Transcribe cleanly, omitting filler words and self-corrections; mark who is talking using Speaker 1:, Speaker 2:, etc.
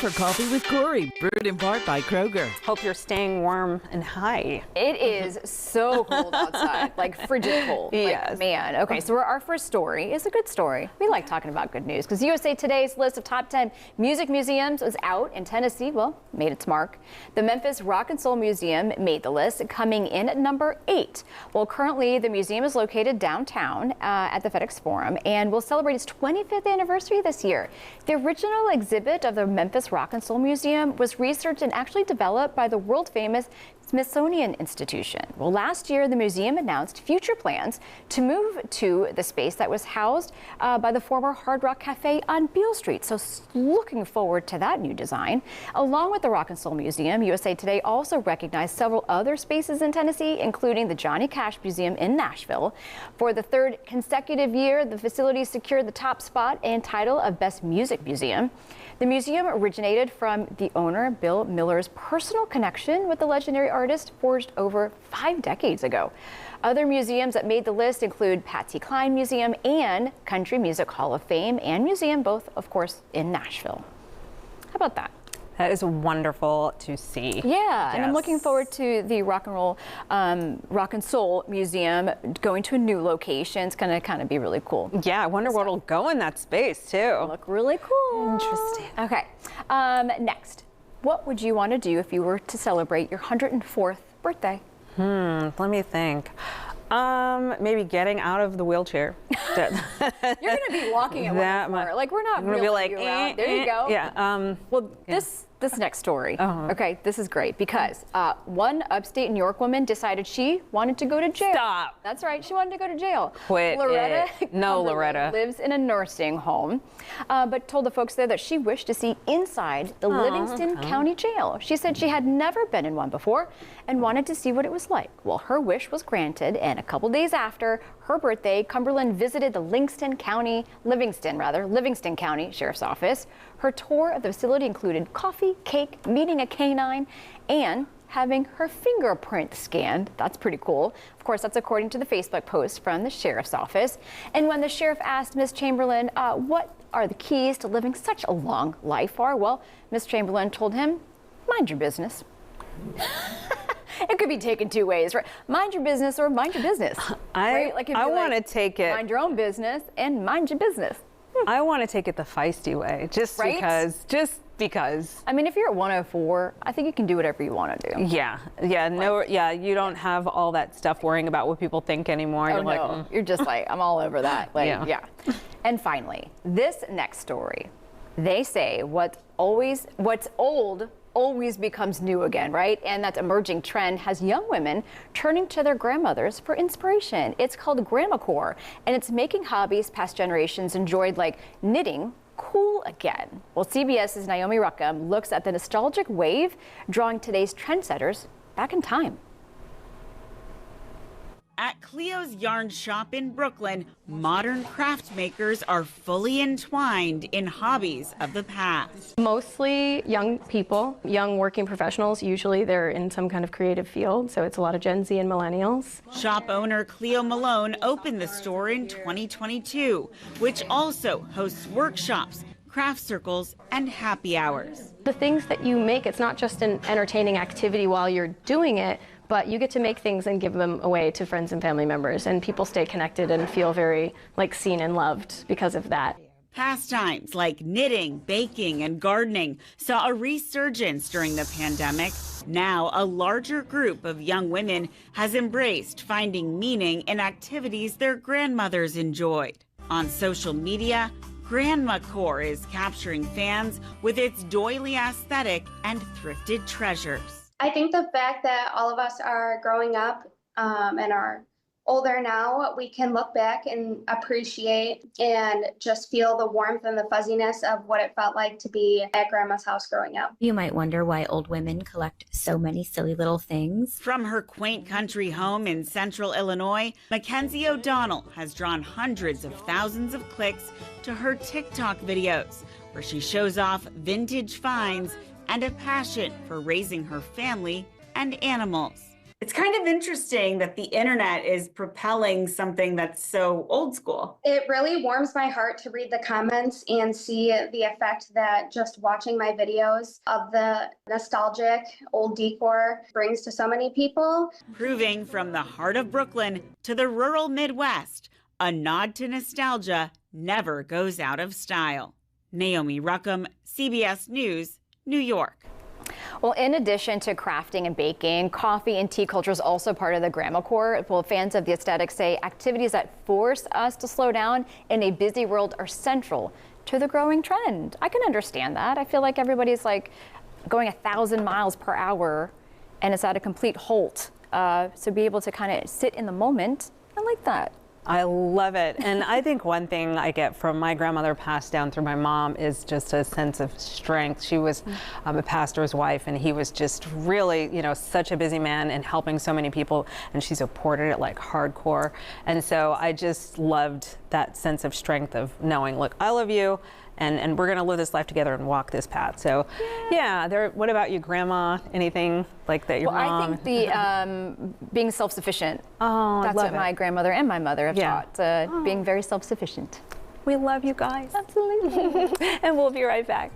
Speaker 1: for Coffee with Corey, brewed in part by Kroger.
Speaker 2: Hope you're staying warm and high.
Speaker 3: It is so cold outside, like frigid cold.
Speaker 2: Yes.
Speaker 3: Like, man. Okay, so our first story is a good story. We like talking about good news because USA Today's list of top 10 music museums was out, and Tennessee, well, made its mark. The Memphis Rock and Soul Museum made the list, coming in at number 8. Well, currently the museum is located downtown at the FedEx Forum and will celebrate its 25th anniversary this year. The original exhibit of the Memphis Rock and Soul Museum was researched and actually developed by the world-famous Smithsonian Institution. Well, last year, the museum announced future plans to move to the space that was housed by the former Hard Rock Cafe on Beale Street. So looking forward to that new design. Along with the Rock and Soul Museum, USA Today also recognized several other spaces in Tennessee, including the Johnny Cash Museum in Nashville. For the third consecutive year, the facility secured the top spot and title of Best Music Museum. The museum originated from the owner, Bill Miller's personal connection with the legendary artist forged over 5 decades ago. Other museums that made the list include Patsy Cline Museum and Country Music Hall of Fame and Museum, both, of course, in Nashville. How about that?
Speaker 2: That is wonderful to see.
Speaker 3: Yeah, and I'm
Speaker 2: Yes.
Speaker 3: looking forward to the Rock and Soul Museum going to a new location. It's going to kind of be really cool.
Speaker 2: Yeah, I wonder what'll go in that space too.
Speaker 3: Look really cool.
Speaker 2: Interesting.
Speaker 3: Okay, next, what would you want to do if you were to celebrate your 104th birthday?
Speaker 2: Let me think. Maybe getting out of the wheelchair.
Speaker 3: You're going to be walking at
Speaker 2: That
Speaker 3: one
Speaker 2: much.
Speaker 3: more. Like, we're not
Speaker 2: I'm gonna be
Speaker 3: wheeling
Speaker 2: like,
Speaker 3: you around. There you go.
Speaker 2: Yeah.
Speaker 3: Well, this next story, okay, this is great because one upstate New York woman decided she wanted to go to jail.
Speaker 2: Stop.
Speaker 3: That's right, she wanted to go to jail.
Speaker 2: Quit
Speaker 3: Loretta
Speaker 2: it. No,
Speaker 3: Cumberland
Speaker 2: Loretta.
Speaker 3: lives in a nursing home, but told the folks there that she wished to see inside the Livingston County Jail. She said she had never been in one before and wanted to see what it was like. Well, her wish was granted, and a couple days after her birthday, Cumberland visited the Livingston County Sheriff's Office. Her tour of the facility included coffee, cake, meeting a canine, and having her fingerprint scanned. That's pretty cool. Of course, that's according to the Facebook post from the Sheriff's Office. And when the sheriff asked Ms. Chamberlain what are the keys to living such a long life are, well, Ms. Chamberlain told him, mind your business. It could be taken two ways, right? Mind your business or mind your business. Right? Like
Speaker 2: I want to take it.
Speaker 3: Mind your own business and mind your business.
Speaker 2: I want to take it the feisty way, just
Speaker 3: Right?
Speaker 2: because.
Speaker 3: I mean, if you're at 104, I think you can do whatever you want to do.
Speaker 2: Yeah, you don't have all that stuff worrying about what people think anymore.
Speaker 3: Oh,
Speaker 2: You're like,
Speaker 3: no. You're just like, I'm all over that. Like,
Speaker 2: Yeah.
Speaker 3: yeah. And finally, this next story, they say what's old always becomes new again, right? And that emerging trend has young women turning to their grandmothers for inspiration. It's called Grandmacore, and it's making hobbies past generations enjoyed, like knitting, cool again. Well, CBS's Naomi Ruckham looks at the nostalgic wave, drawing today's trendsetters back in time.
Speaker 4: At Cleo's Yarn Shop in Brooklyn, modern craft makers are fully entwined in hobbies of the past.
Speaker 5: Mostly young people, young working professionals. Usually they're in some kind of creative field, so it's a lot of Gen Z and millennials.
Speaker 4: Shop owner Cleo Malone opened the store in 2022, which also hosts workshops, craft circles, and happy hours.
Speaker 5: The things that you make, it's not just an entertaining activity while you're doing it, but you get to make things and give them away to friends and family members, and people stay connected and feel very seen and loved because of that.
Speaker 4: Pastimes like knitting, baking, and gardening saw a resurgence during the pandemic. Now, a larger group of young women has embraced finding meaning in activities their grandmothers enjoyed. On social media, Grandmacore is capturing fans with its doily aesthetic and thrifted treasures.
Speaker 6: I think the fact that all of us are growing up and are older now, we can look back and appreciate and just feel the warmth and the fuzziness of what it felt like to be at Grandma's house growing up.
Speaker 7: You might wonder why old women collect so many silly little things.
Speaker 4: From her quaint country home in central Illinois, Mackenzie O'Donnell has drawn hundreds of thousands of clicks to her TikTok videos, where she shows off vintage finds and a passion for raising her family and animals. It's kind of interesting that the internet is propelling something that's so old school.
Speaker 6: It really warms my heart to read the comments and see the effect that just watching my videos of the nostalgic old decor brings to so many people.
Speaker 4: Proving from the heart of Brooklyn to the rural Midwest, a nod to nostalgia never goes out of style. Naomi Ruckham, CBS News, New York.
Speaker 3: Well, in addition to crafting and baking, coffee and tea culture is also part of the Grandma Core. Well, fans of the aesthetic say activities that force us to slow down in a busy world are central to the growing trend. I can understand that. I feel like everybody's like going 1,000 miles per hour and it's at a complete halt. So be able to kind of sit in the moment, I like that.
Speaker 2: I love it. And I think one thing I get from my grandmother passed down through my mom is just a sense of strength. She was a pastor's wife, and he was just really, such a busy man and helping so many people. And she supported it like hardcore. And so I just loved that sense of strength of knowing, look, I love you. And we're going to live this life together and walk this path. So, what about you, Grandma? Anything like that your mom?
Speaker 3: I think the being self-sufficient.
Speaker 2: Oh,
Speaker 3: that's what my grandmother and my mother have taught, being very self-sufficient.
Speaker 2: We love you guys.
Speaker 3: Absolutely.
Speaker 2: And we'll be right back.